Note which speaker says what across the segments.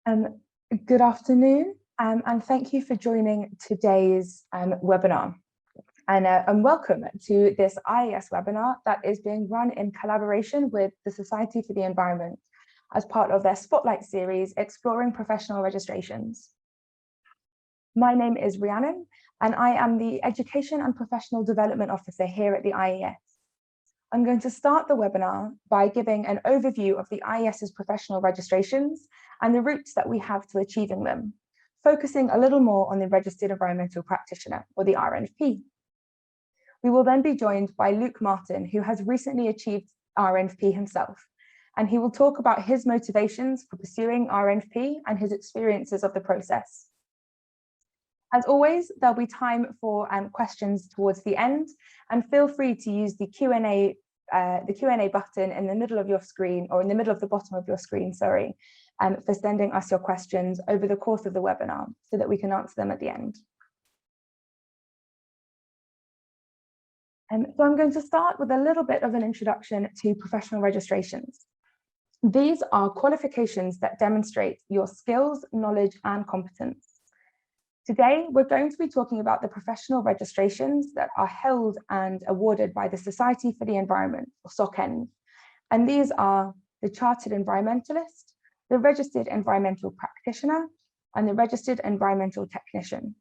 Speaker 1: Um, Good afternoon, and thank you for joining today's webinar. And welcome to this IES webinar that is being run in collaboration with the Society for the Environment as part of their Spotlight series, Exploring Professional Registrations. My name is Rhiannon, and I am the Education and Professional Development Officer here at the IES. I'm going to start the webinar by giving an overview of the IES's professional registrations and the routes that we have to achieving them, focusing a little more on the Registered Environmental Practitioner, or the REnvP. We will then be joined by Luke Martin, who has recently achieved REnvP himself, and he will talk about his motivations for pursuing REnvP and his experiences of the process. As always, there'll be time for questions towards the end, and feel free to use the Q&A button in the middle of your screen, or in the middle of the bottom of your screen, sorry, for sending us your questions over the course of the webinar so that we can answer them at the end. So I'm going to start with a little bit of an introduction to professional registrations. These are qualifications that demonstrate your skills, knowledge, and competence. Today, we're going to be talking about the professional registrations that are held and awarded by the Society for the Environment, or SocEnv. And these are the Chartered Environmentalist, the Registered Environmental Practitioner, and the Registered Environmental Technician.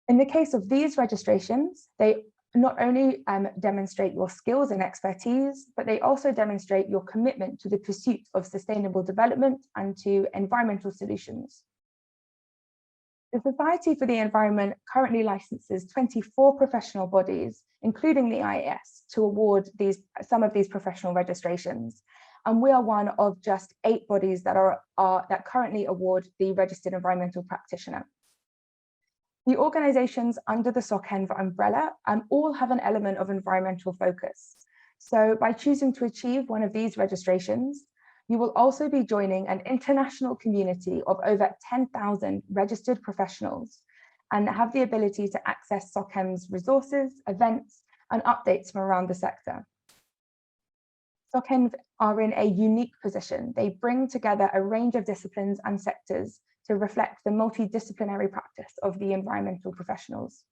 Speaker 1: In the case of these registrations, they not only demonstrate your skills and expertise, but they also demonstrate your commitment to the pursuit of sustainable development and to environmental solutions. The Society for the Environment currently licenses 24 professional bodies, including the IES, to award some of these professional registrations. And we are one of just 8 bodies that currently award the Registered Environmental Practitioner. The organizations under the SocEnv umbrella all have an element of environmental focus. So by choosing to achieve one of these registrations, you will also be joining an international community of over 10,000 registered professionals and have the ability to access SocEnv's resources, events, and updates from around the sector. SocEnv are in a unique position. They bring together a range of disciplines and sectors to reflect the multidisciplinary practice of the environmental professionals.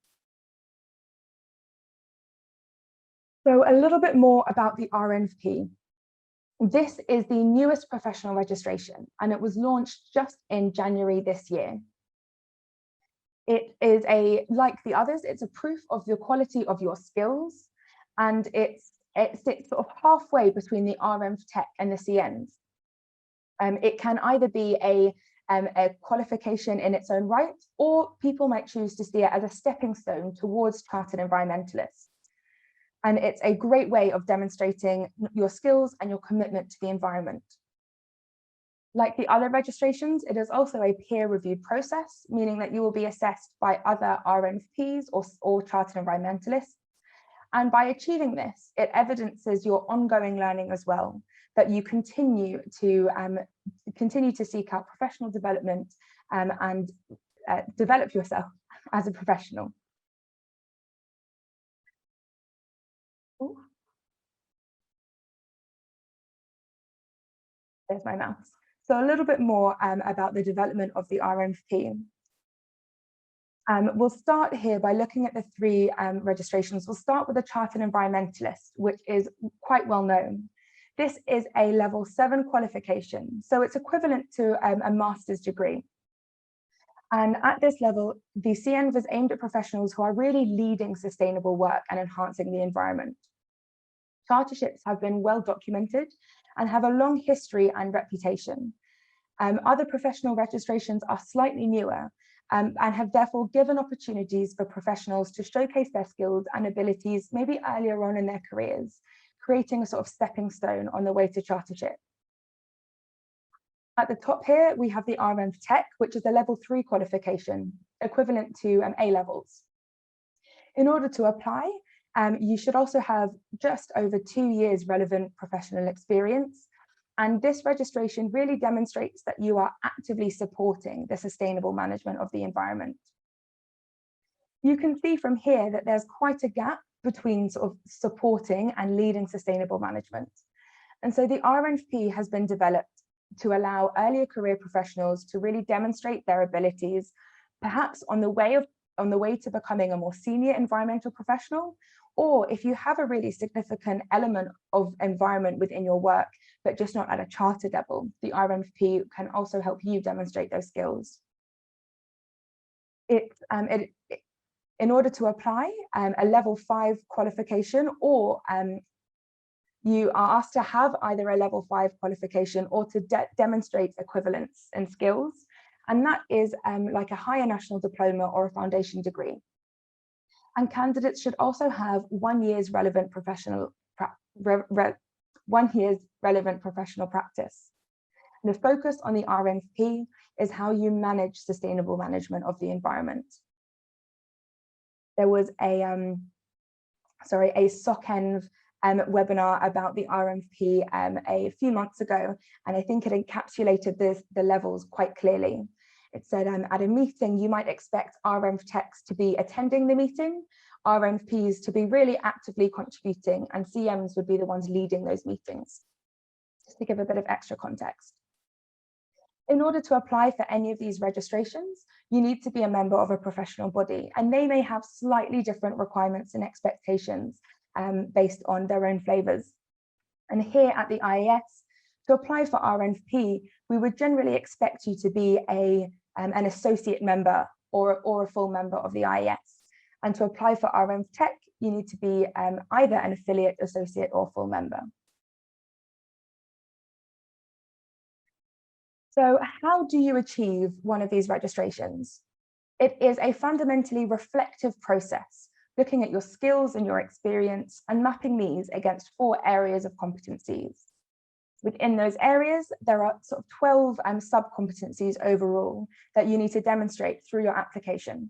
Speaker 1: So a little bit more about the REnvP. This is the newest professional registration, and it was launched just in January this year. It is like the others, it's a proof of the quality of your skills, and it sits sort of halfway between the REnvTech and the SocEnv. It can either be a qualification in its own right, or people might choose to see it as a stepping stone towards Chartered Environmentalists. And it's a great way of demonstrating your skills and your commitment to the environment. Like the other registrations, it is also a peer-reviewed process, meaning that you will be assessed by other REnvPs or Chartered Environmentalists. And by achieving this, it evidences your ongoing learning as well, that you continue to seek out professional development and develop yourself as a professional. There's my mouse. So a little bit more about the development of the REnvP. We'll start here by looking at the 3 registrations. We'll start with the Chartered Environmentalist, which is quite well known. This is a level 7 qualification, so it's equivalent to a master's degree. And at this level, the SocEnv is aimed at professionals who are really leading sustainable work and enhancing the environment. Charterships have been well documented and have a long history and reputation. Other professional registrations are slightly newer and have therefore given opportunities for professionals to showcase their skills and abilities maybe earlier on in their careers, creating a sort of stepping stone on the way to Chartership. At the top here, we have the REnvTech, which is a level 3 qualification, equivalent to A levels. In order to apply, you should also have just over 2 years relevant professional experience. And this registration really demonstrates that you are actively supporting the sustainable management of the environment. You can see from here that there's quite a gap between sort of supporting and leading sustainable management. And so the REnvP has been developed to allow earlier career professionals to really demonstrate their abilities, perhaps on the way to becoming a more senior environmental professional, or if you have a really significant element of environment within your work, but just not at a chartered level, the REnvP can also help you demonstrate those skills. In order to apply a level 5 qualification, or you are asked to have either a level 5 qualification or to demonstrate equivalence in skills, and that is like a higher national diploma or a foundation degree. And candidates should also have 1 year's relevant professional practice. And the focus on the REnvP is how you manage sustainable management of the environment. There was a SocEnv webinar about the REnvP a few months ago, and I think it encapsulated the levels quite clearly. It said at a meeting, you might expect REnvTechs to be attending the meeting, REnvPs to be really actively contributing, and CMs would be the ones leading those meetings, just to give a bit of extra context. In order to apply for any of these registrations, you need to be a member of a professional body, and they may have slightly different requirements and expectations based on their own flavors. And here at the IES, to apply for REnvP, we would generally expect you to be an associate member or a full member of the IES. And to apply for REnvTech, you need to be either an affiliate, associate, or full member. So how do you achieve one of these registrations? It is a fundamentally reflective process, looking at your skills and your experience and mapping these against 4 areas of competencies. Within those areas, there are sort of 12 sub-competencies overall that you need to demonstrate through your application.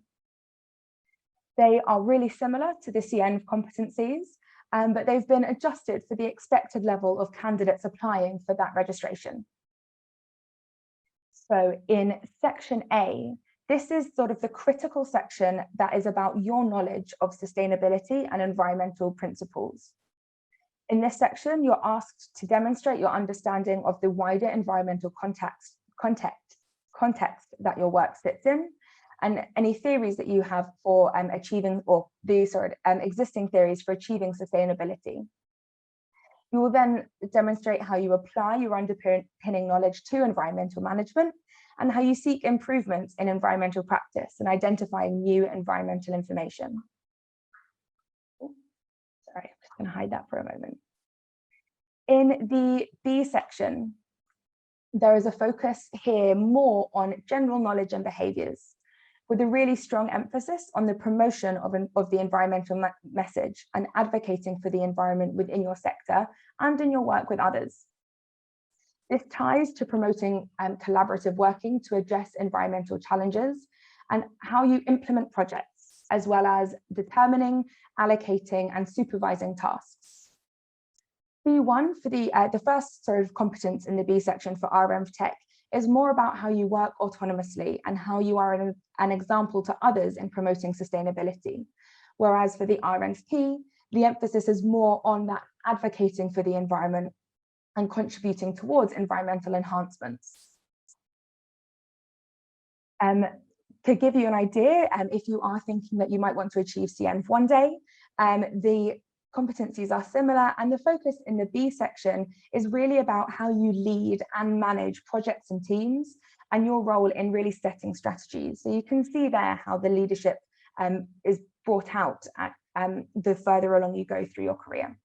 Speaker 1: They are really similar to the SocEnv competencies, but they've been adjusted for the expected level of candidates applying for that registration. So in section A, this is sort of the critical section that is about your knowledge of sustainability and environmental principles. In this section, you're asked to demonstrate your understanding of the wider environmental context that your work fits in, and any theories that you have for achieving, or the existing theories for achieving sustainability. You will then demonstrate how you apply your underpinning knowledge to environmental management and how you seek improvements in environmental practice and identifying new environmental information. Sorry, I'm just going to hide that for a moment. In the B section, there is a focus here more on general knowledge and behaviours, with a really strong emphasis on the promotion of the environmental message and advocating for the environment within your sector and in your work with others. This ties to promoting collaborative working to address environmental challenges and how you implement projects, as well as determining, allocating and supervising tasks. B1 for the first sort of competence in the B section for REnvTech is more about how you work autonomously and how you are an example to others in promoting sustainability. Whereas for the REnvP, the emphasis is more on that advocating for the environment and contributing towards environmental enhancements. To give you an idea, if you are thinking that you might want to achieve SocEnv one day, the competencies are similar, and the focus in the B section is really about how you lead and manage projects and teams and your role in really setting strategies. So you can see there how the leadership is brought out at, the further along you go through your career.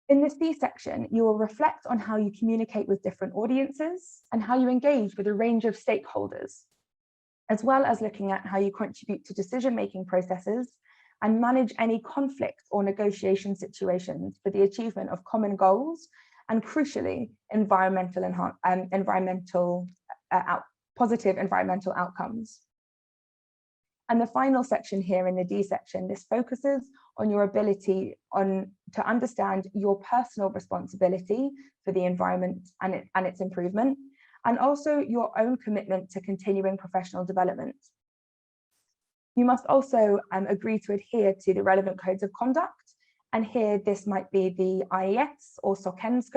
Speaker 1: In this B section, you will reflect on how you communicate with different audiences and how you engage with a range of stakeholders, as well as looking at how you contribute to decision-making processes and manage any conflict or negotiation situations for the achievement of common goals and, crucially, positive environmental outcomes. And the final section here in the D section, this focuses on your ability to understand your personal responsibility for the environment and its improvement, and also your own commitment to continuing professional development. You must also agree to adhere to the relevant codes of conduct And here, this might be the IES or SocEnv's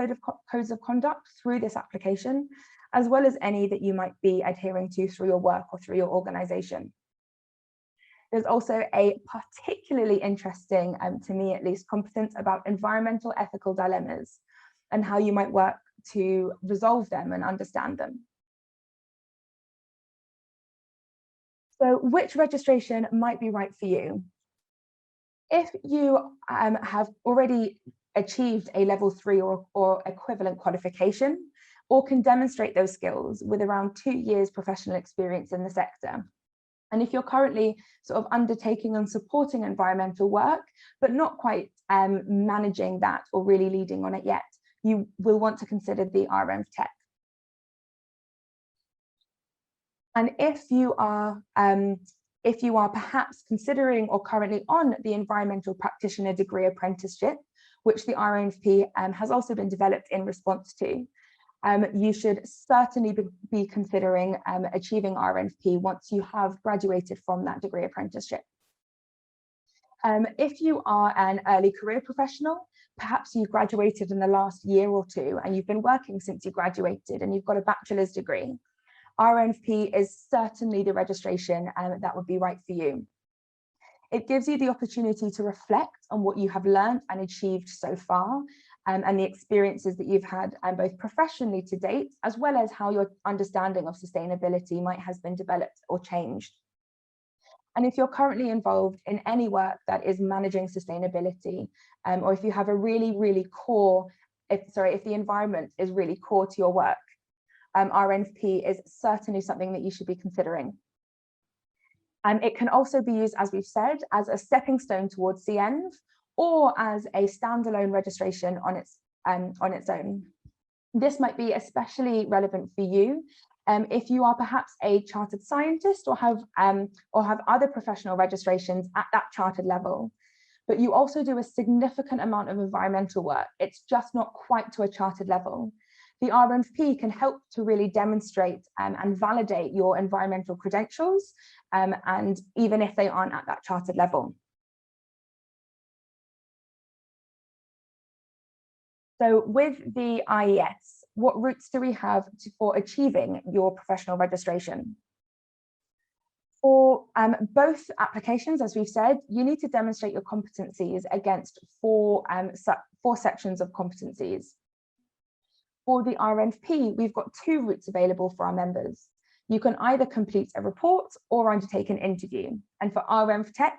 Speaker 1: codes of conduct through this application, as well as any that you might be adhering to through your work or through your organization. There's also a particularly interesting, to me at least, competence about environmental ethical dilemmas and how you might work to resolve them and understand them. So which registration might be right for you? If you have already achieved a level 3 or equivalent qualification, or can demonstrate those skills with around 2 years professional experience in the sector, and if you're currently sort of undertaking and supporting environmental work, but not quite managing that or really leading on it yet, you will want to consider the REnvTech. And if you are perhaps considering or currently on the Environmental Practitioner degree apprenticeship, which the REnvP has also been developed in response to, you should certainly be considering achieving REnvP once you have graduated from that degree apprenticeship. If you are an early career professional, perhaps you graduated in the last year or two and you've been working since you graduated and you've got a bachelor's degree, REnvP is certainly the registration that would be right for you. It gives you the opportunity to reflect on what you have learned and achieved so far, and the experiences that you've had both professionally to date, as well as how your understanding of sustainability might have been developed or changed. And if you're currently involved in any work that is managing sustainability, or if you have a really core, if the environment is really core to your work, REnvP is certainly something that you should be considering. It can also be used, as we've said, as a stepping stone towards SocEnv, or as a standalone registration on its own. This might be especially relevant for you if you are perhaps a chartered scientist or have other professional registrations at that chartered level, but you also do a significant amount of environmental work. It's just not quite to a chartered level. The REnvP can help to really demonstrate and validate your environmental credentials, and even if they aren't at that chartered level. So with the IES, what routes do we have for achieving your professional registration? For both applications, as we've said, you need to demonstrate your competencies against four sections of competencies. For the REnvP, we've got 2 routes available for our members. You can either complete a report or undertake an interview. And for REnvTech,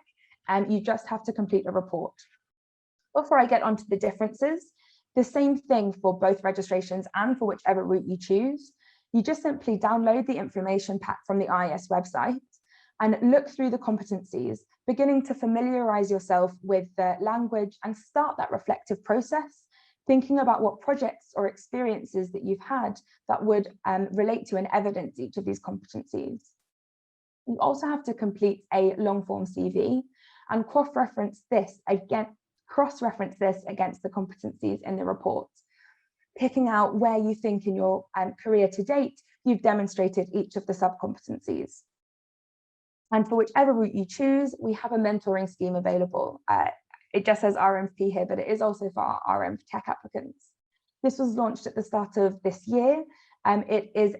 Speaker 1: you just have to complete a report. Before I get onto the differences, the same thing for both registrations and for whichever route you choose. You just simply download the information pack from the IES website and look through the competencies, beginning to familiarize yourself with the language and start that reflective process, thinking about what projects or experiences that you've had that would relate to and evidence each of these competencies. You also have to complete a long form CV and cross-reference this against the competencies in the report, picking out where you think in your career to date you've demonstrated each of the sub-competencies. And for whichever route you choose, we have a mentoring scheme available. It just says REnvP here, but it is also for our REnvTech applicants. This was launched at the start of this year. It's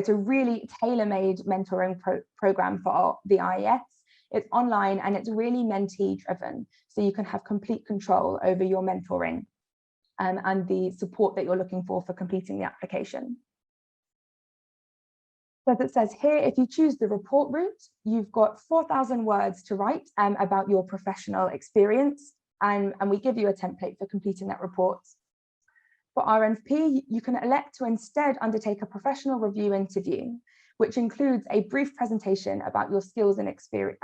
Speaker 1: a really tailor-made mentoring program for the IES. It's online and it's really mentee driven, so you can have complete control over your mentoring and the support that you're looking for completing the application. So as it says here, if you choose the report route, you've got 4,000 words to write about your professional experience, and we give you a template for completing that report. For REnvP, you can elect to instead undertake a professional review interview, which includes a brief presentation about your skills and experience,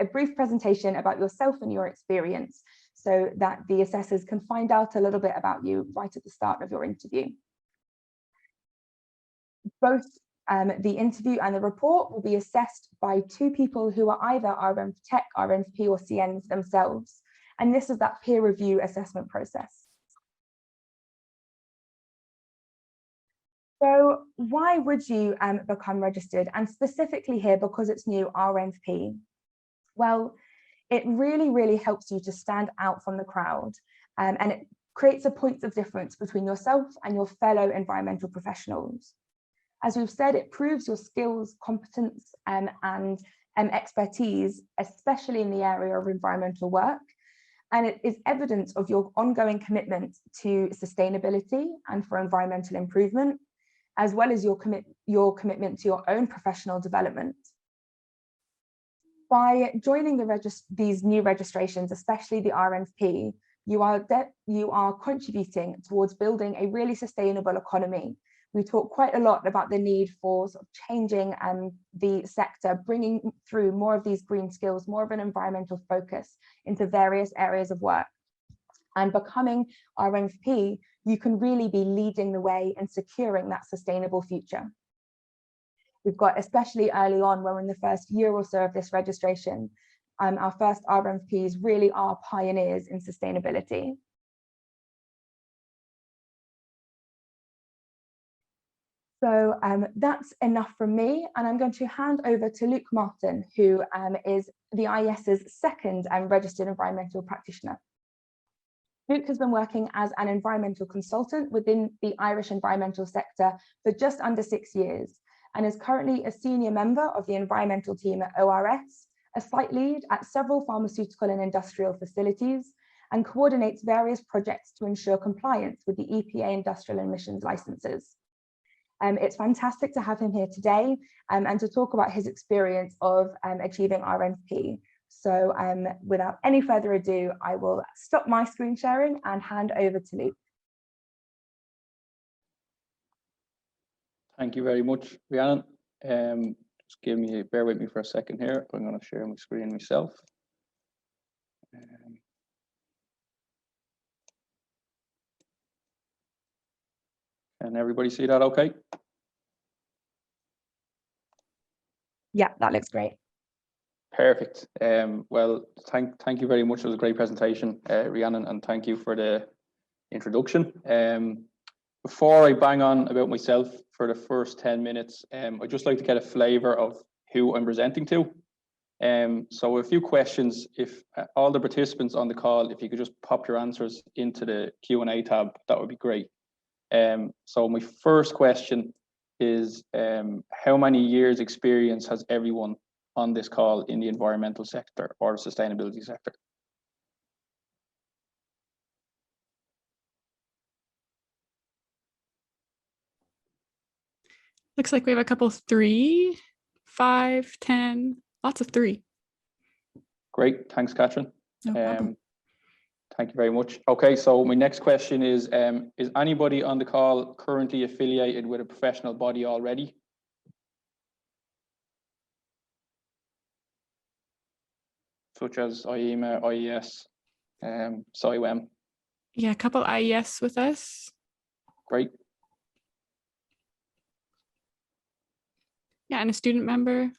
Speaker 1: a brief presentation about yourself and your experience, so that the assessors can find out a little bit about you right at the start of your interview. Both the interview and the report will be assessed by 2 people who are either REnvTech, REnvP, or SocEnv themselves, and this is that peer review assessment process. So why would you become registered, and specifically here because it's new REnvP? Well, it really, really helps you to stand out from the crowd, and it creates a point of difference between yourself and your fellow environmental professionals. As we've said, it proves your skills, competence, and expertise, especially in the area of environmental work. And it is evidence of your ongoing commitment to sustainability and for environmental improvement, as well as your commitment to your own professional development. By joining these new registrations, especially the REnvP, you are contributing towards building a really sustainable economy. We talk quite a lot about the need for sort of changing the sector, bringing through more of these green skills, more of an environmental focus into various areas of work. And becoming REnvP, you can really be leading the way in securing that sustainable future. We've got, especially early on, when we're in the first year or so of this registration, our first REnvPs really are pioneers in sustainability. So that's enough from me, and I'm going to hand over to Luke Martin, who is the IES's second Registered Environmental Practitioner. Luke has been working as an environmental consultant within the Irish environmental sector for just under 6 years, and is currently a senior member of the environmental team at ORS, a site lead at several pharmaceutical and industrial facilities, and coordinates various projects to ensure compliance with the EPA industrial emissions licenses. It's fantastic to have him here today and to talk about his experience of achieving REnvP. So without any further ado, I will stop my screen sharing and hand over to Luke.
Speaker 2: Thank you very much, Rhiannon. Just bear with me for a second here. I'm going to share my screen myself. Can everybody see that okay?
Speaker 1: Yeah, that looks great.
Speaker 2: Perfect. Well, thank you very much. It was a great presentation, Rhiannon, and thank you for the introduction. Before I bang on about myself for the first 10 minutes, I'd just like to get a flavour of who I'm presenting to. So a few questions. If all the participants on the call, if you could just pop your answers into the Q&A tab, that would be great. So my first question is, how many years experience has everyone on this call in the environmental sector or sustainability sector?
Speaker 3: Looks like we have a couple 3, 5, 10, lots of 3.
Speaker 2: Great, thanks, Catherine.
Speaker 3: No problem.
Speaker 2: Thank you very much. Okay, so my next question is anybody on the call currently affiliated with a professional body already? Such as IEMA, IES, SocEnv.
Speaker 3: Yeah, a couple IES with us.
Speaker 2: Great.
Speaker 3: Yeah, and a student member.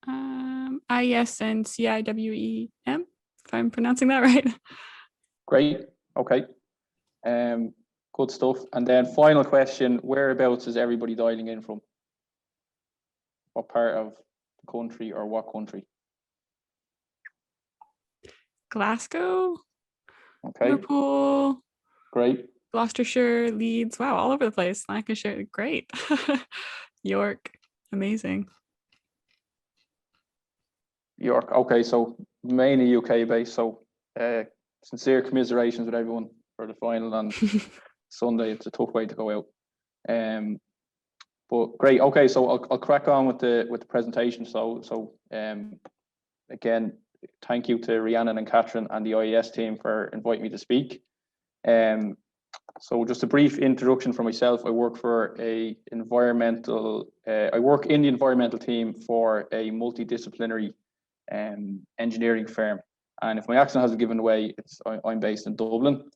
Speaker 3: IES and CIWEM, if I'm pronouncing that right.
Speaker 2: Great, okay. Good stuff. And then final question, whereabouts is everybody dialing in from? What part of the country or what country?
Speaker 3: Glasgow,
Speaker 2: Okay.
Speaker 3: Liverpool,
Speaker 2: Great.
Speaker 3: Gloucestershire, Leeds, wow, all over the place. Lancashire, great. York, amazing.
Speaker 2: York, okay, so mainly UK based, so sincere commiserations with everyone for the final on Sunday. It's a tough way to go out. But great, okay, so I'll crack on with the presentation. So again, thank you to Rhiannon and Catherine and the IES team for inviting me to speak. So just a brief introduction for myself. I work for I work in the environmental team for a multidisciplinary engineering firm. And if my accent hasn't given away, I'm based in Dublin.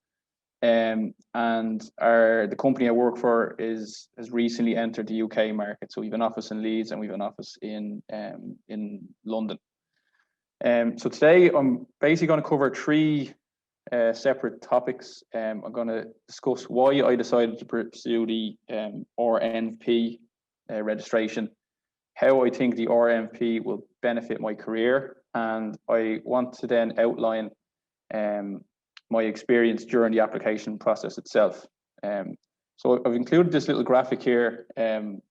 Speaker 2: And the company I work for has recently entered the UK market. So we have an office in Leeds and we have an office in London. So today I'm basically going to cover 3 separate topics. I'm going to discuss why I decided to pursue the REnvP registration, how I think the REnvP will benefit my career, and I want to then outline my experience during the application process itself. So I've included this little graphic here.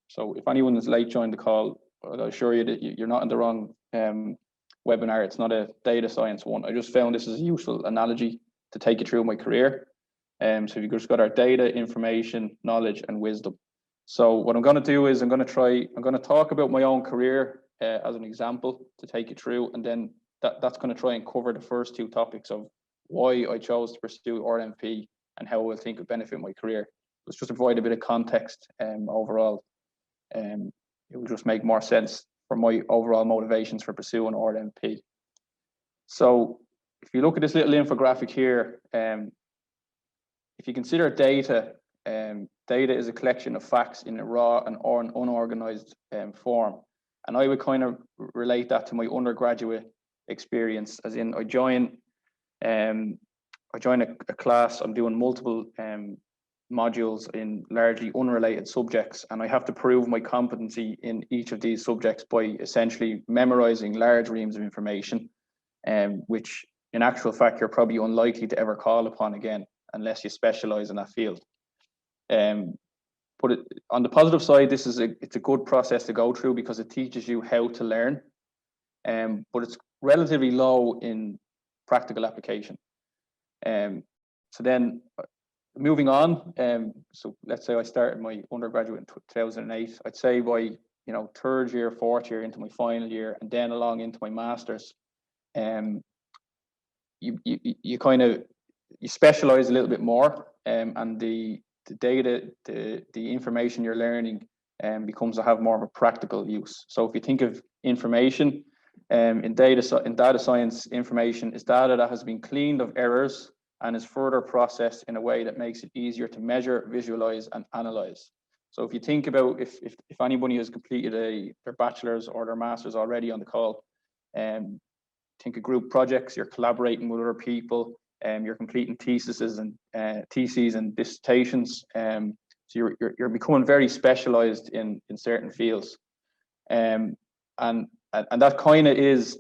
Speaker 2: So if anyone is late joined the call, I'll assure you that you're not in the wrong webinar. It's not a data science one. I just found this as a useful analogy to take you through my career. So you've just got our data, information, knowledge, and wisdom. So what I'm going to do is I'm going to talk about my own career as an example to take you through, and then that's going to try and cover the first two topics of why I chose to pursue REnvP and how I think it would benefit my career. Let's just provide a bit of context overall. It will just make more sense for my overall motivations for pursuing REnvP. So if you look at this little infographic here, if you consider data, data is a collection of facts in a raw and unorganized form. And I would kind of relate that to my undergraduate experience, as in I join a class, I'm doing multiple modules in largely unrelated subjects, and I have to prove my competency in each of these subjects by essentially memorizing large reams of information, which in actual fact you're probably unlikely to ever call upon again unless you specialize in that field. But on the positive side, it's a good process to go through because it teaches you how to learn, but it's relatively low in practical application. So then moving on, so let's say I started my undergraduate in 2008. I'd say by third year, fourth year into my final year, and then along into my master's, you specialize a little bit more, and the data, the information you're learning becomes to have more of a practical use. So if you think of information, in data science, information is data that has been cleaned of errors and is further processed in a way that makes it easier to measure, visualize, and analyze. So if you think about if anybody has completed their bachelor's or their master's already on the call, think of group projects, you're collaborating with other people, you're completing theses and dissertations. So you're becoming very specialized in certain fields. And that kind of is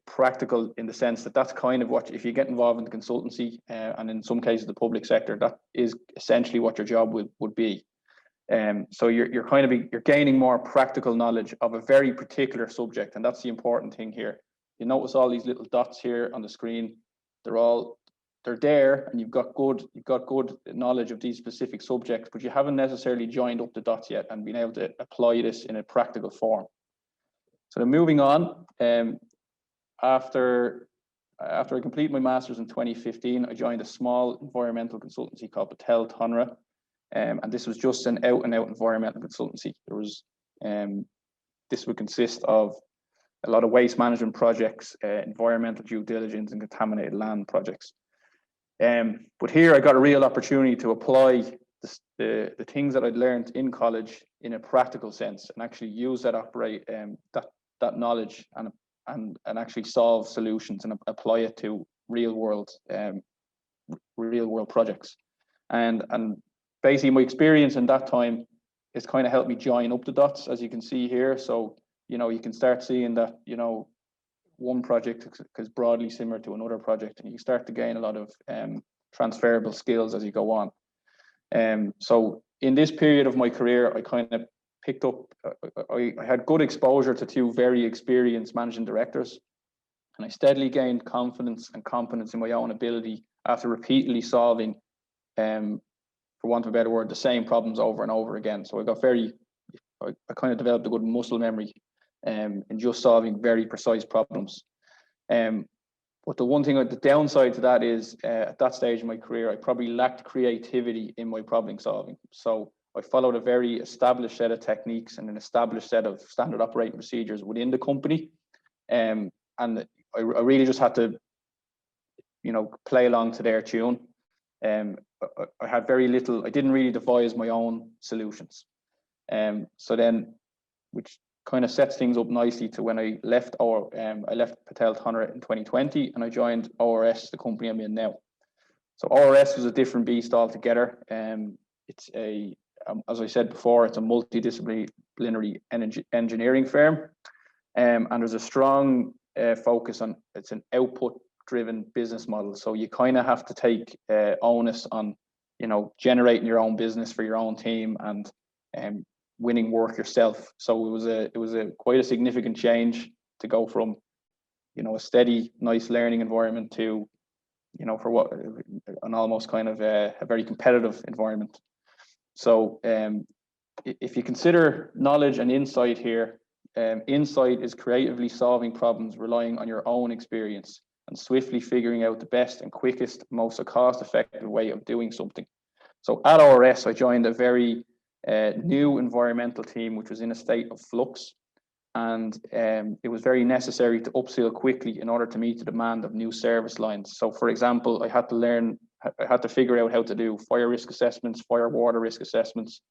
Speaker 2: practical in the sense that that's kind of what, if you get involved in the consultancy and in some cases the public sector, that is essentially what your job would be. So you're gaining more practical knowledge of a very particular subject, and that's the important thing here. You notice all these little dots here on the screen. They're there, and you've got good knowledge of these specific subjects, but you haven't necessarily joined up the dots yet and been able to apply this in a practical form. So then moving on, after I completed my master's in 2015, I joined a small environmental consultancy called Patel Tonra, and this was just an out-and-out environmental consultancy. This would consist of a lot of waste management projects, environmental due diligence, and contaminated land projects. But here I got a real opportunity to apply the things that I'd learned in college in a practical sense, and actually use that knowledge and actually solve solutions and apply it to real world projects. And basically my experience in that time has kind of helped me join up the dots, as you can see here. So you can start seeing that one project is broadly similar to another project, and you start to gain a lot of transferable skills as you go on. So in this period of my career, I kind of picked up, I had good exposure to two very experienced managing directors, and I steadily gained confidence and competence in my own ability after repeatedly solving, for want of a better word, the same problems over and over again. So I kind of developed a good muscle memory in just solving very precise problems. But the downside to that is at that stage in my career, I probably lacked creativity in my problem solving. So I followed a very established set of techniques and an established set of standard operating procedures within the company. And I really just had to, play along to their tune. I had very little, I didn't really devise my own solutions. So then, which kind of sets things up nicely to when I left Patel Tonra in 2020, and I joined ORS, the company I'm in now. So ORS was a different beast altogether. It's as I said before, it's a multidisciplinary engineering firm, and there's a strong focus on, it's an output driven business model. So you kind of have to take onus on, generating your own business for your own team and winning work yourself. So it was a quite a significant change to go from, a steady, nice learning environment to, for what an almost kind of a very competitive environment. So if you consider knowledge and insight here, insight is creatively solving problems, relying on your own experience and swiftly figuring out the best and quickest, most cost-effective way of doing something. So at RS, I joined a very new environmental team, which was in a state of flux. And it was very necessary to upskill quickly in order to meet the demand of new service lines. So for example, I had to figure out how to do fire risk assessments, fire water risk assessments,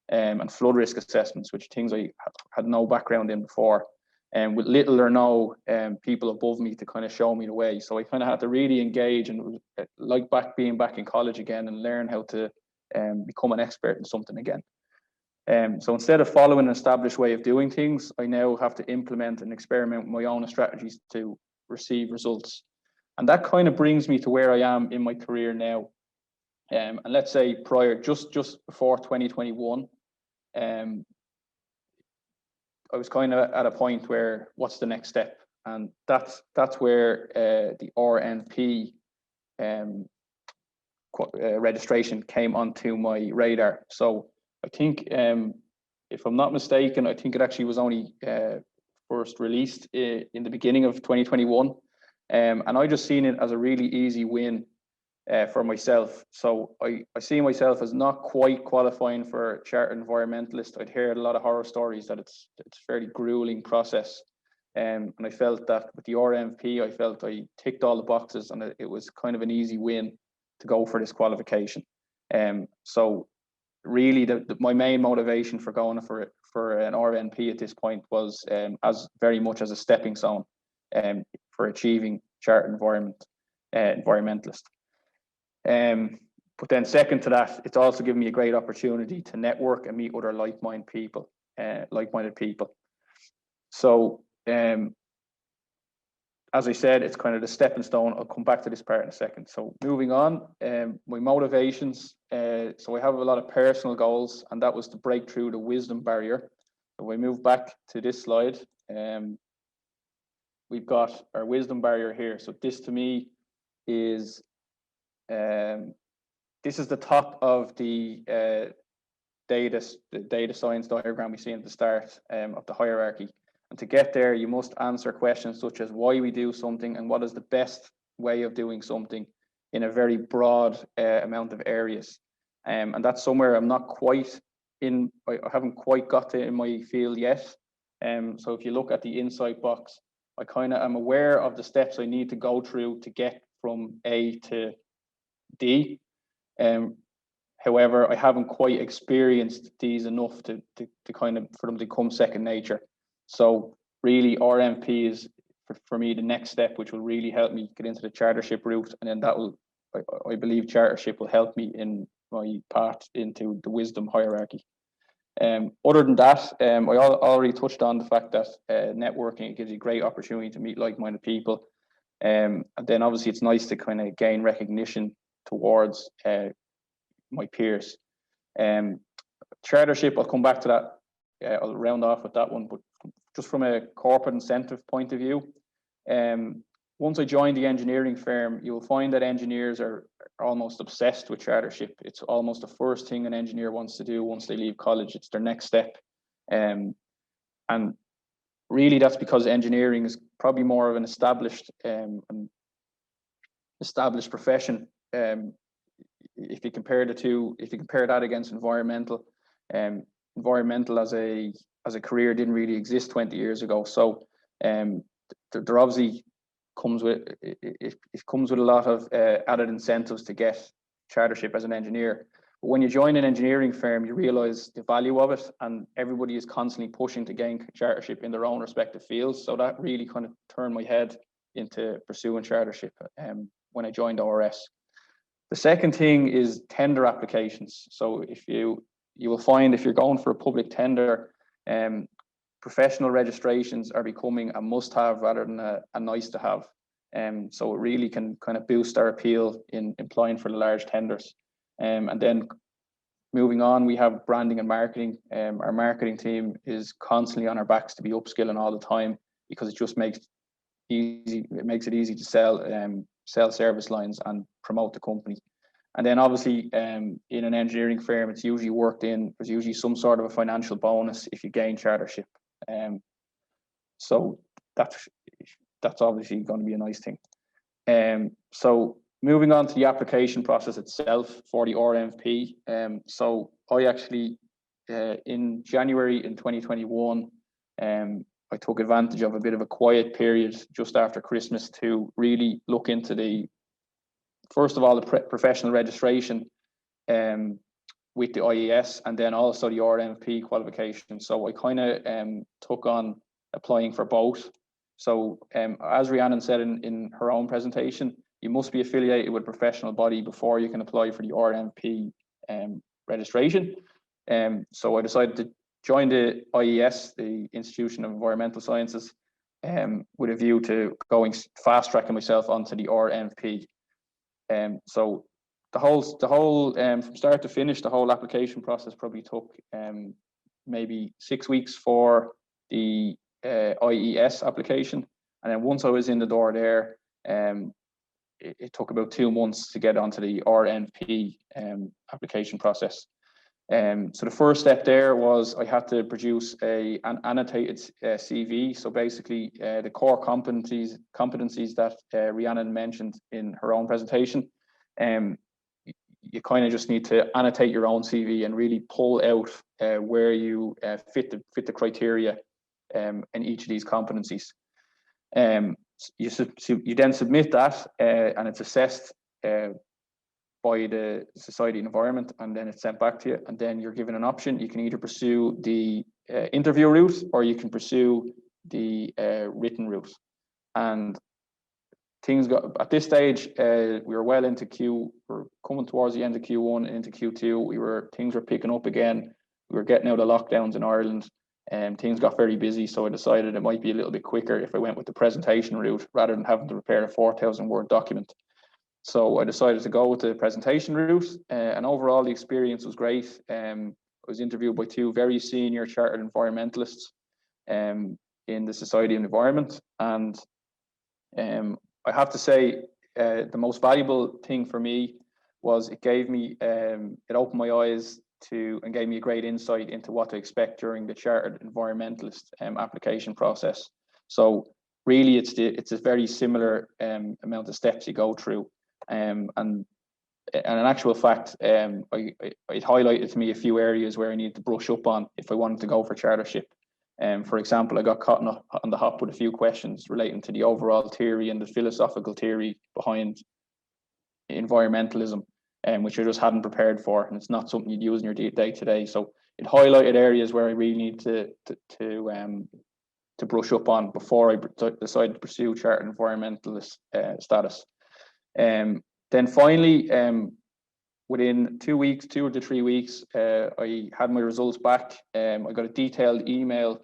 Speaker 2: and flood risk assessments, which things I had no background in before. And with little or no people above me to kind of show me the way. So I kind of had to really engage, and it was like being back in college again, and learn how to become an expert in something again. So instead of following an established way of doing things, I now have to implement and experiment with my own strategies to receive results. And that kind of brings me to where I am in my career now. And let's say just before 2021, I was kind of at a point where, what's the next step? And that's where the REnvP registration came onto my radar. So I think, if I'm not mistaken, I think it actually was only first released in the beginning of 2021. And I just seen it as a really easy win for myself. So I see myself as not quite qualifying for Chartered Environmentalist. I'd heard a lot of horror stories that it's a fairly grueling process. And I felt that with the REnvP, I felt I ticked all the boxes, and it was kind of an easy win to go for this qualification. So really, my main motivation for going for an REnvP at this point was as very much as a stepping stone for achieving Chartered Environmentalist. But then second to that, it's also given me a great opportunity to network and meet other like-minded people. So as I said, it's kind of the stepping stone. I'll come back to this part in a second. So moving on, my motivations. So I have a lot of personal goals, and that was to break through the wisdom barrier. So we move back to this slide. We've got our wisdom barrier here. So this to me is, this is the top of the data science diagram we see at the start of the hierarchy. And to get there, you must answer questions such as why we do something and what is the best way of doing something in a very broad amount of areas. And that's somewhere I'm not quite in, I haven't quite got to in my field yet. So if you look at the insight box, I kind of am aware of the steps I need to go through to get from A to D. However, I haven't quite experienced these enough to kind of, for them to become second nature. So really REnvP is for me the next step, which will really help me get into the chartership route, and then that will, I believe Chartership will help me in my path into the wisdom hierarchy. Other than that, I already touched on the fact that networking gives you a great opportunity to meet like-minded people, and then obviously it's nice to kind of gain recognition towards my peers. Chartership, I'll come back to that. I'll round off with that one, but just from a corporate incentive point of view, once I joined the engineering firm, you'll find that engineers are almost obsessed with Chartership. It's almost the first thing an engineer wants to do once they leave college. It's their next step. And really that's because engineering is probably more of an established profession. If you compare the two, if you compare that against environmental, environmental as a career didn't really exist 20 years ago. So there obviously comes with it comes with a lot of added incentives to get chartership as an engineer. But when you join an engineering firm, you realize the value of it, and everybody is constantly pushing to gain chartership in their own respective fields. So that really kind of turned my head into pursuing chartership when I joined RS. The second thing is tender applications. So if you will find if you're going for a public tender, professional registrations are becoming a must-have rather than a nice-to-have. So it really can kind of boost our appeal in applying for the large tenders. And then moving on, we have branding and marketing. Our marketing team is constantly on our backs to be upskilling all the time, because it just makes it easy to sell service lines and promote the company. And then obviously in an engineering firm, it's usually worked in, there's usually some sort of a financial bonus if you gain chartership. So that's obviously going to be a nice thing. So moving on to the application process itself for the REnvP. So I actually, in January in 2021, I took advantage of a bit of a quiet period just after Christmas to really look into first of all, the professional registration with the IES, and then also the REnvP qualification. So I kind of took on applying for both. So as Rhiannon said in her own presentation, you must be affiliated with a professional body before you can apply for the REnvP registration. So I decided to join the IES, the Institution of Environmental Sciences, with a view to going fast tracking myself onto the REnvP. So the whole from start to finish, the whole application process probably took maybe 6 weeks for the IES application, and then once I was in the door there, it took about 2 months to get onto the REnvP application process. So the first step there was I had to produce an annotated CV. So basically the core competencies that Rhiannon mentioned in her own presentation. You kind of just need to annotate your own CV and really pull out where you fit the criteria in each of these competencies. You then submit that and it's assessed by the Society of Environment, and then it's sent back to you, and then you're given an option. You can either pursue the interview route, or you can pursue the written route. And things got, at this stage, we were well into we're coming towards the end of Q1 and into Q2. Things were picking up again. We were getting out of lockdowns in Ireland, and things got very busy. So I decided it might be a little bit quicker if I went with the presentation route rather than having to prepare a 4,000 word document. So I decided to go with the presentation route, and overall the experience was great. I was interviewed by 2 very senior chartered environmentalists in the Society of Environment, and I have to say the most valuable thing for me was it gave me, it opened my eyes to and gave me a great insight into what to expect during the chartered environmentalist application process. So really it's a very similar amount of steps you go through. And in actual fact, it highlighted to me a few areas where I needed to brush up on if I wanted to go for chartership. For example, I got caught on the hop with a few questions relating to the overall theory and the philosophical theory behind environmentalism, which I just hadn't prepared for, and it's not something you'd use in your day to day. So it highlighted areas where I really need to brush up on before I decided to pursue chartered environmentalist status. Then finally, within 2 weeks, 2 to 3 weeks, I had my results back. I got a detailed email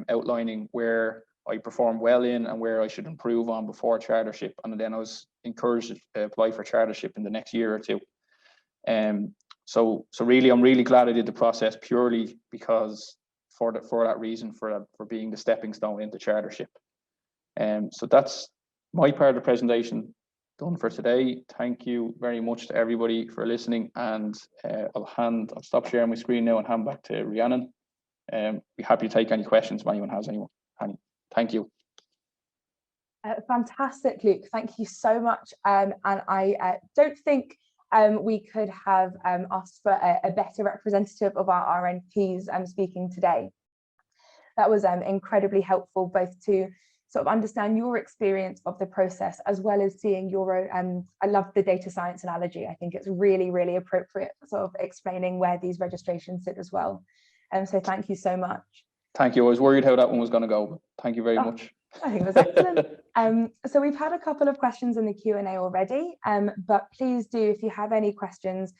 Speaker 2: outlining where I performed well in and where I should improve on before chartership. And then I was encouraged to apply for chartership in the next year or 2. So really, I'm really glad I did the process purely because for that reason, for being the stepping stone into chartership. So that's my part of the presentation done for today. Thank you very much to everybody for listening, and I'll stop sharing my screen now and hand back to Rhiannon. Be happy to take any questions if anyone has any. Thank you.
Speaker 1: Fantastic, Luke. Thank you so much. And I don't think we could have asked for a better representative of our RNPs speaking today. That was incredibly helpful, both to sort of understand your experience of the process, as well as seeing your own. I love the data science analogy. I think it's really, really appropriate, sort of explaining where these registrations sit as well. So thank you so much.
Speaker 2: Thank you. I was worried how that one was going to go, but thank you very much.
Speaker 1: I think it was excellent. So we've had a couple of questions in the Q&A already, but please do, if you have any questions,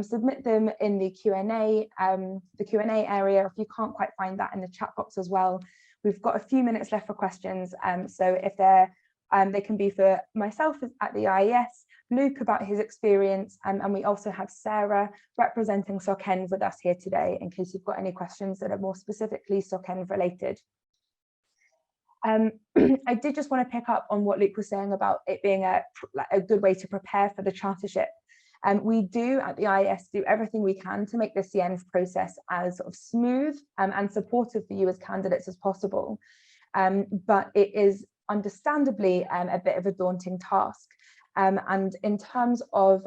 Speaker 1: submit them in the Q&A area. If you can't quite find that in the chat box as well, we've got a few minutes left for questions. So if they can be for myself at the IES, Luke about his experience, and we also have Sarah representing SocEnv with us here today in case you've got any questions that are more specifically SocEnv related. I did just want to pick up on what Luke was saying about it being a good way to prepare for the chartership. We do at the IES do everything we can to make the SocEnv process as sort of smooth and supportive for you as candidates as possible. But it is understandably a bit of a daunting task. And in terms of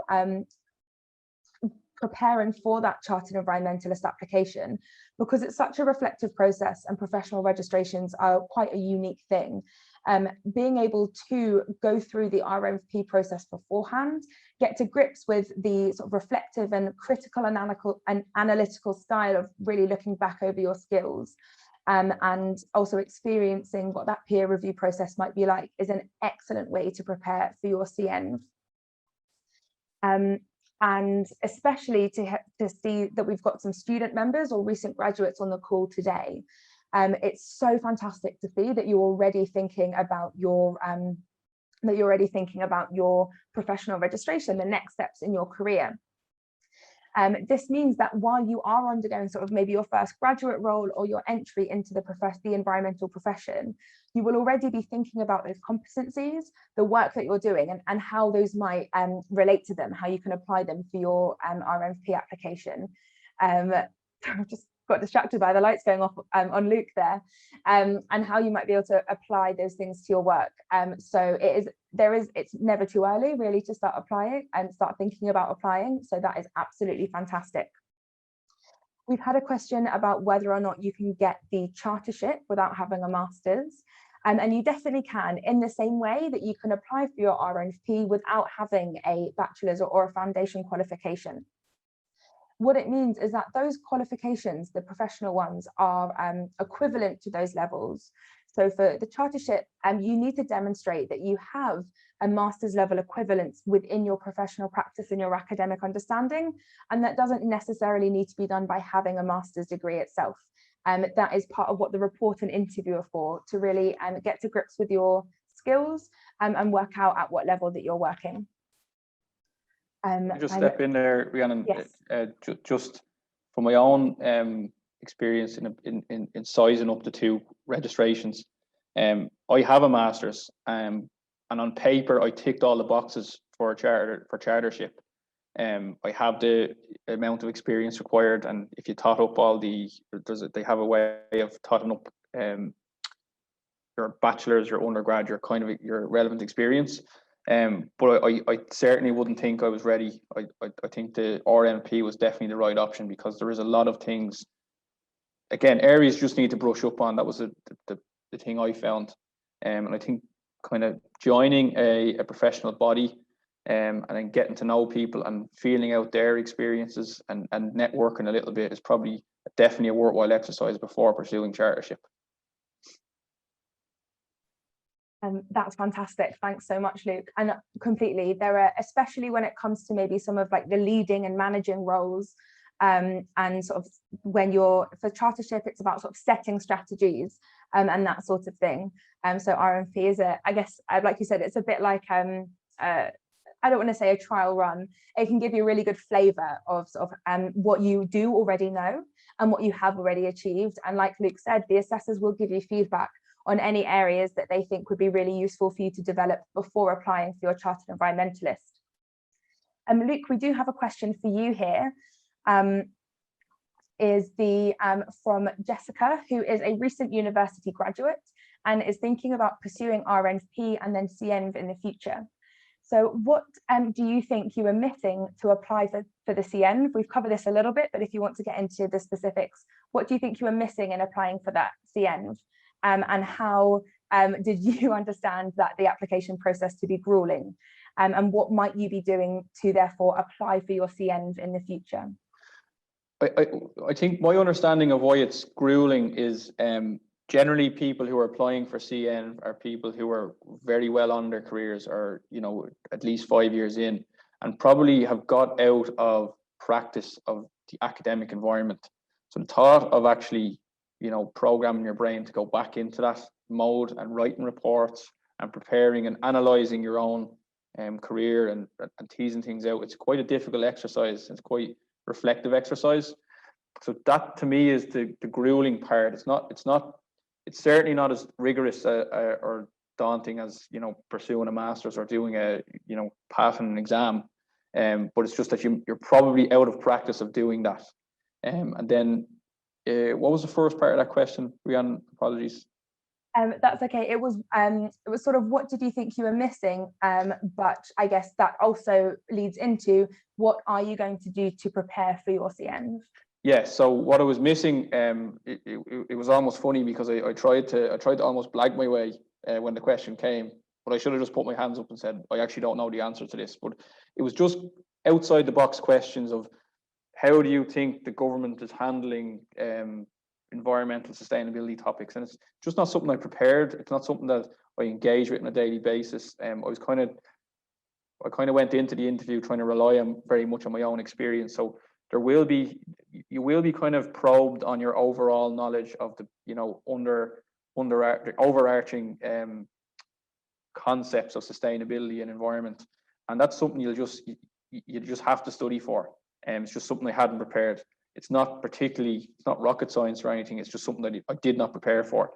Speaker 1: preparing for that chartered environmentalist application, because it's such a reflective process and professional registrations are quite a unique thing, being able to go through the REnvP process beforehand, get to grips with the sort of reflective and critical and analytical style of really looking back over your skills, and also experiencing what that peer review process might be like is an excellent way to prepare for your SocEnv. And especially to see that we've got some student members or recent graduates on the call today. It's so fantastic to see that you're already thinking about your professional registration, the next steps in your career. This means that while you are undergoing sort of maybe your first graduate role or your entry into the environmental profession, you will already be thinking about those competencies, the work that you're doing, and how those might relate to them, how you can apply them for your REnvP application. I've just got distracted by the lights going off on Luke there, and how you might be able to apply those things to your work. So it's never too early really to start applying and start thinking about applying. So that is absolutely fantastic. We've had a question about whether or not you can get the chartership without having a master's. And you definitely can, in the same way that you can apply for your REnvP without having a bachelor's or a foundation qualification. What it means is that those qualifications, the professional ones, are equivalent to those levels. So for the chartership, you need to demonstrate that you have a master's level equivalence within your professional practice and your academic understanding, and that doesn't necessarily need to be done by having a master's degree itself. That is part of what the report and interview are for, to really get to grips with your skills and work out at what level that you're working.
Speaker 2: Just step in there, Rhiannon. Yes. Just from my own experience in sizing up the two registrations, I have a master's, and on paper I ticked all the boxes for chartership. I have the amount of experience required, and if you tot up all they have a way of totting up your bachelor's, your undergraduate, kind of your relevant experience. But I certainly wouldn't think I was ready. I think the REnvP was definitely the right option, because there is a lot of things, again, areas just need to brush up on. That was the thing I found. And I think kind of joining a professional body and then getting to know people and feeling out their experiences and networking a little bit is probably definitely a worthwhile exercise before pursuing chartership.
Speaker 1: That's fantastic. Thanks so much, Luke. And completely, there are, especially when it comes to maybe some of like the leading and managing roles, and sort of when you're for chartership, it's about sort of setting strategies and that sort of thing. So REnvP is I guess, like you said, it's a bit like I don't want to say a trial run. It can give you a really good flavor of sort of what you do already know and what you have already achieved. And like Luke said, the assessors will give you feedback on any areas that they think would be really useful for you to develop before applying for your chartered environmentalist. Luke, we do have a question for you here. From Jessica, who is a recent university graduate and is thinking about pursuing REnvP and then SocEnv in the future. So what do you think you are missing to apply for the SocEnv? We've covered this a little bit, but if you want to get into the specifics, what do you think you are missing in applying for that SocEnv? And how did you understand that the application process to be grueling? And what might you be doing to therefore apply for your SocEnv in the future?
Speaker 2: I think my understanding of why it's grueling is generally people who are applying for SocEnv are people who are very well on their careers, or at least 5 years in, and probably have got out of practice of the academic environment. So the thought of actually, programming your brain to go back into that mode and writing reports and preparing and analyzing your own career and teasing things out, it's quite a difficult exercise. It's quite reflective exercise. So that to me is the grueling part. It's certainly not as rigorous or daunting as pursuing a master's or doing passing an exam, but it's just that you're probably out of practice of doing that. And then what was the first part of that question, Rhiannon? Apologies.
Speaker 1: That's okay. It was sort of, what did you think you were missing? But I guess that also leads into, what are you going to do to prepare for your SocEnv?
Speaker 2: Yeah, so what I was missing, it was almost funny because I tried to almost blag my way when the question came, but I should have just put my hands up and said, I actually don't know the answer to this. But it was just outside the box questions of, how do you think the government is handling environmental sustainability topics? And it's just not something I prepared. It's not something that I engage with on a daily basis. I kind of went into the interview trying to rely on very much on my own experience. So you will be kind of probed on your overall knowledge of the overarching concepts of sustainability and environment, and that's something you just have to study for. It's just something I hadn't prepared. It's not rocket science or anything. It's just something that I did not prepare for.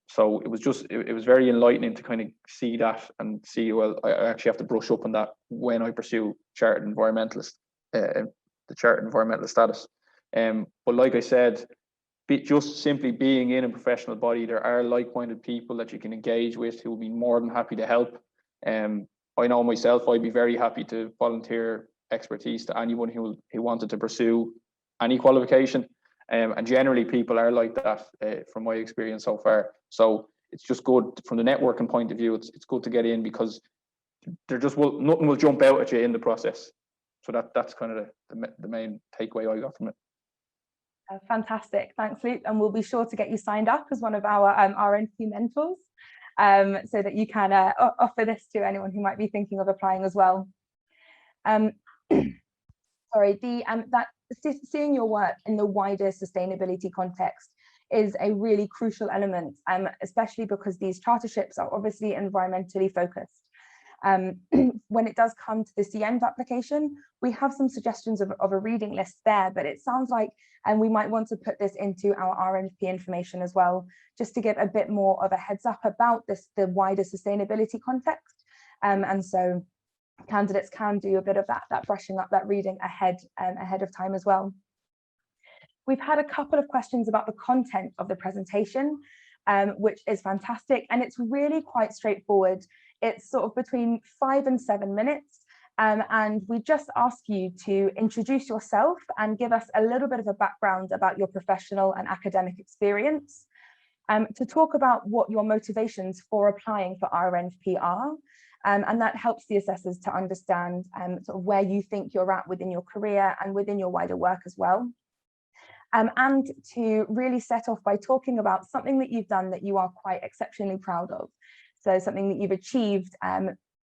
Speaker 2: So it was very enlightening to kind of see that and see, well, I actually have to brush up on that when I pursue chartered environmentalist. The chartered environmental status. But like I said, just simply being in a professional body, there are like-minded people that you can engage with who will be more than happy to help. I know myself, I'd be very happy to volunteer expertise to anyone who wanted to pursue any qualification. And generally people are like that from my experience so far. So it's just good from the networking point of view. It's good to get in, because nothing will jump out at you in the process. So that's kind of the main takeaway I got from it.
Speaker 1: Fantastic, thanks, Luke. And we'll be sure to get you signed up as one of our REnvP mentors, so that you can offer this to anyone who might be thinking of applying as well. Sorry, seeing your work in the wider sustainability context is a really crucial element, especially because these charterships are obviously environmentally focused. When it does come to the SocEnv application, we have some suggestions of a reading list there, but it sounds like we might want to put this into our REnvP information as well, just to give a bit more of a heads up about the wider sustainability context. And so candidates can do a bit of that brushing up, that reading ahead of time as well. We've had a couple of questions about the content of the presentation, which is fantastic, and it's really quite straightforward. It's sort of between 5 and 7 minutes, and we just ask you to introduce yourself and give us a little bit of a background about your professional and academic experience, to talk about what your motivations for applying for REnvP are, and that helps the assessors to understand sort of where you think you're at within your career and within your wider work as well. And to really set off by talking about something that you've done that you are quite exceptionally proud of. So something that you've achieved,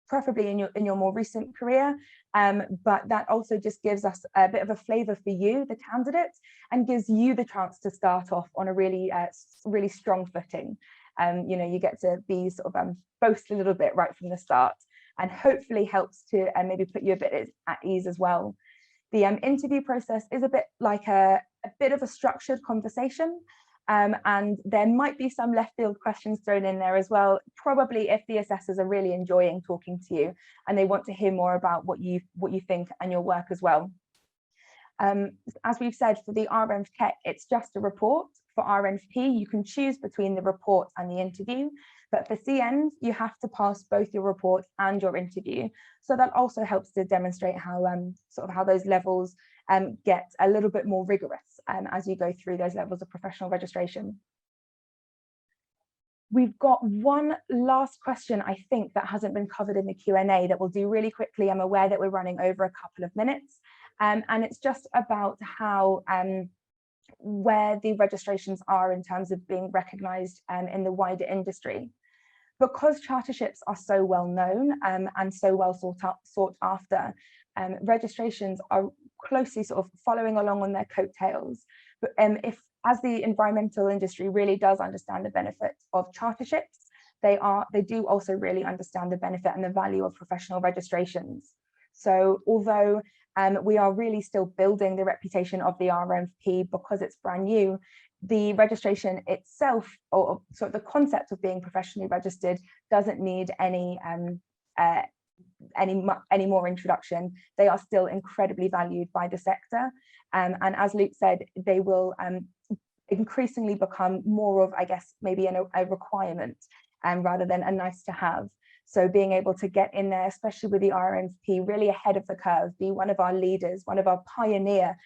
Speaker 1: preferably in your more recent career, but that also just gives us a bit of a flavour for you, the candidate, and gives you the chance to start off on a really strong footing. You get to be sort of boast a little bit right from the start, and hopefully helps to maybe put you a bit at ease as well. The interview process is a bit like a bit of a structured conversation, and there might be some left field questions thrown in there as well, probably if the assessors are really enjoying talking to you and they want to hear more about what you think and your work as well. As we've said, for the REnvTech, it's just a report. For REnvP, you can choose between the report and the interview, but for SocEnv, you have to pass both your report and your interview. So that also helps to demonstrate how how those levels get a little bit more rigorous as you go through those levels of professional registration. We've got one last question, I think, that hasn't been covered in the Q&A that we'll do really quickly. I'm aware that we're running over a couple of minutes, and it's just about how where the registrations are in terms of being recognised in the wider industry. Because charterships are so well known and so well sought after, registrations are closely sort of following along on their coattails. But if, as the environmental industry really does understand the benefits of charterships, they do also really understand the benefit and the value of professional registrations. So although we are really still building the reputation of the REnvP because it's brand new, the registration itself, or sort of the concept of being professionally registered, doesn't need any more introduction. They are still incredibly valued by the sector, and as Luke said, they will increasingly become more of, I guess, maybe a requirement rather than a nice to have. So being able to get in there, especially with the REnvP, really ahead of the curve, be one of our leaders, one of our pioneer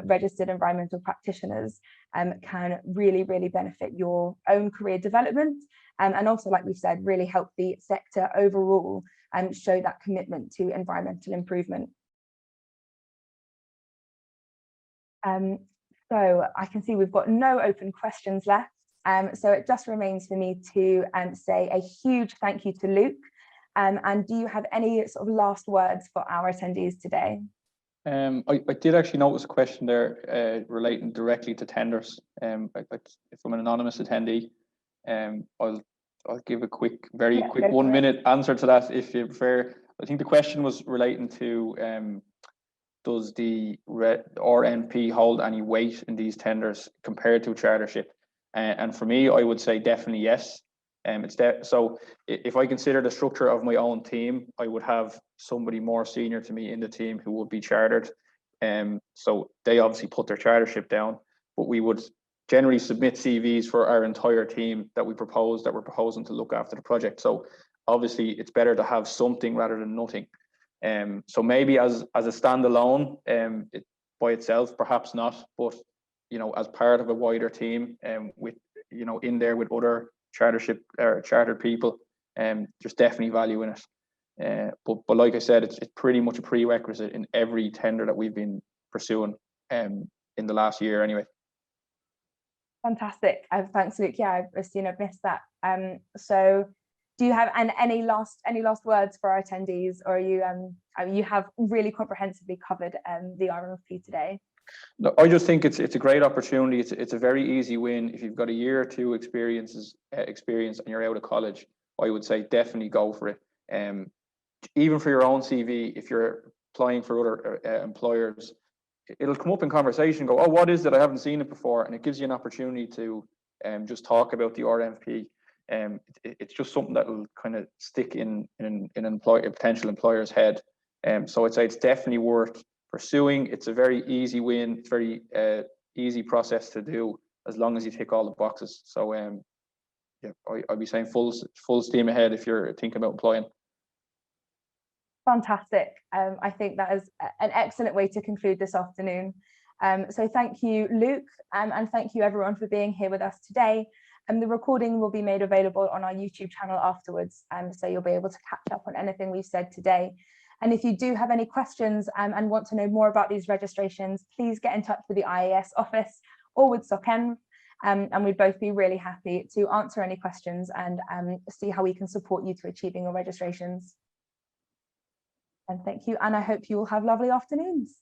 Speaker 1: registered environmental practitioners, can really, really benefit your own career development, and also, like we've said, really help the sector overall and show that commitment to environmental improvement. So I can see we've got no open questions left. So it just remains for me to say a huge thank you to Luke. And do you have any sort of last words for our attendees today?
Speaker 2: I did actually notice a question there relating directly to tenders. If I'm an anonymous attendee, I'll give a quick, very quick 1 minute answer to that if you prefer. I think the question was relating to does the REnvP hold any weight in these tenders compared to a chartership? And for me, I would say definitely yes. So if I consider the structure of my own team, I would have somebody more senior to me in the team who would be chartered. So they obviously put their chartership down, but we would generally submit CVs for our entire team that we're proposing to look after the project. So obviously it's better to have something rather than nothing. So maybe as a standalone, by itself, perhaps not, but as part of a wider team, with in there with other chartership or chartered people, there's definitely value in it. But like I said, it's pretty much a prerequisite in every tender that we've been pursuing in the last year anyway.
Speaker 1: Fantastic. Thanks, Luke. Yeah, I've missed that. So do you have any last words for our attendees, or you have really comprehensively covered the REnvP today?
Speaker 2: No, I just think it's a great opportunity. It's a very easy win. If you've got a year or two experience and you're out of college, I would say definitely go for it. Even for your own CV, if you're applying for other employers, it'll come up in conversation, go, oh, what is it? I haven't seen it before. And it gives you an opportunity to just talk about the REnvP. It's just something that will kind of stick in a potential employer's head. So I'd say it's definitely worth pursuing. It's a very easy win. It's very easy process to do as long as you tick all the boxes. So yeah, I'd be saying full steam ahead if you're thinking about applying.
Speaker 1: Fantastic. I think that is an excellent way to conclude this afternoon. So thank you, Luke, and thank you everyone for being here with us today. And the recording will be made available on our YouTube channel afterwards, so you'll be able to catch up on anything we've said today. And if you do have any questions and want to know more about these registrations, please get in touch with the IES office or with SocEnv, and we'd both be really happy to answer any questions and see how we can support you to achieving your registrations. And thank you, and I hope you will have lovely afternoons.